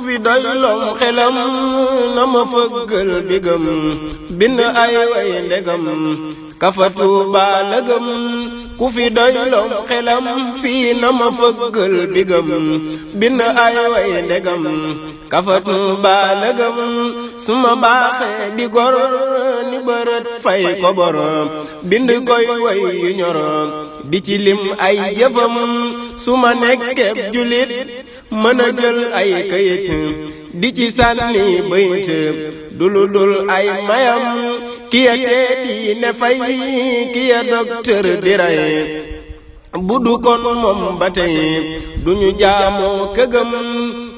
fi doylom xelam na ma fëggal bigam bind ay way ndegam kafa Touba lëgëm ku fi doylom xelam fii na ma fëggal bigam bind ay way ndegam kafa Touba lëgëm suma baaxee di gor ni bërët fay ko borom bind koy way yu ñorom di ci lim ay jëfam suma nekkeeb julit mën a jël ay kayit di ci sànni bayit dulu dul ay mayam kiya teeti ne fay kiya docteur di ray bu du kon moom ba tey duñu jaamoo këgëm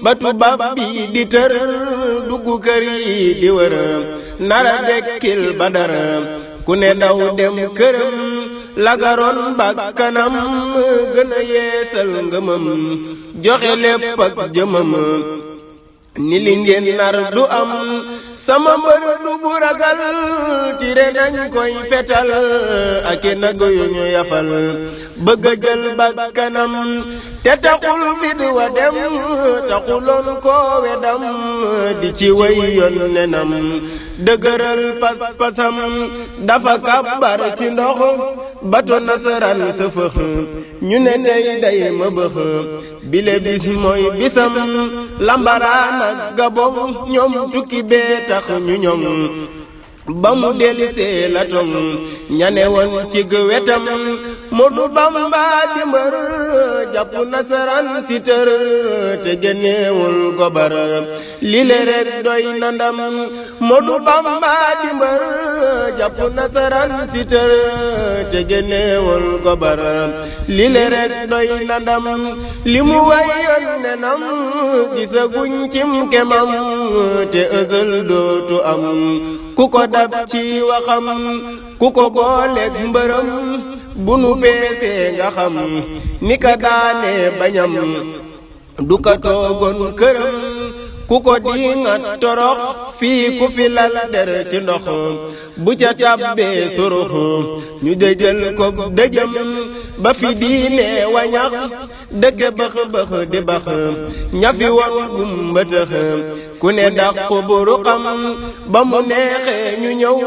ba tubaab bi di tër dugg kër yi di wër nara dekkil Badara ku ne daw dem këram lagaroon bakkanam gën a yeesal ngëmam joxe lépp ak jëmam ni li ngeen nar du am sama mbër du bu ragal tire dañ koy fetal ak i nag yu ñu yafal bëgg a jël bakkanam te taxul fit wa dem taxuloon koo wedam di ci way yoon nenam dëgëral pas-pasam dafa kàbbar ci ndox bato nasaraan sa fëx ñu ne tey day ma bëx bile bis mooy bisam lambaraan ak Gabon ñoom tukki bee tax ñu ñoom ba mu delisee la tong ñane woon ci wetam Moodu Bamba di mbër jàpp nasaraan si tër te génneewul gobar lile rek doy na ndam Moodu Bamba di mbër jàpp nasaraan si tër te génneewul gobar lile rek doy na ndam li mu wayoon nenam gisaguñ cim kemam te ësël dootu am ku ko dab ci waxam ku ko booleeg mbërëm bu nu peesee nga xam ni ka daane bañam du ka toogoon këram ku ko diŋat torox fii ku fi lal der ci ndox bu ca tàbbee surux ñu dëjël ko dëjëm ba fi diine wañax dëkke bëx-bëx di bax ñafi woon gumbëtëx ku ne dàqu buruxam ba mu neexee ñu ñëw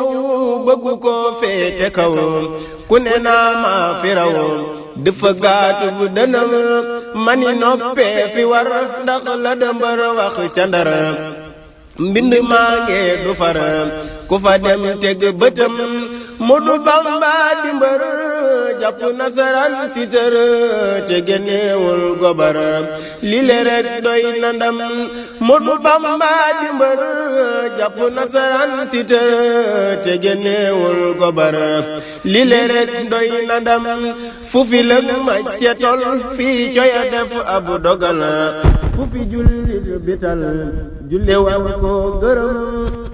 bëggu ko féete kaw ku ne naa maa fi raw dafa gaatu bu dënam mani noppee fi war ndax la dëmbër wax ca ndara mbind maa ngee du fara ku fa dem teg bëtam Moodu Bamba di mbër jàpp nasaraan si tër te génneewul gobar lile rek doy na ndam Moodu Bamba di mbër jàpp nasaraan si tër te génneewul gobar lile rek doy na ndam fu fi lëg macce tol fii coya def ab dogal fu fi jullit bital julle war ko gërëm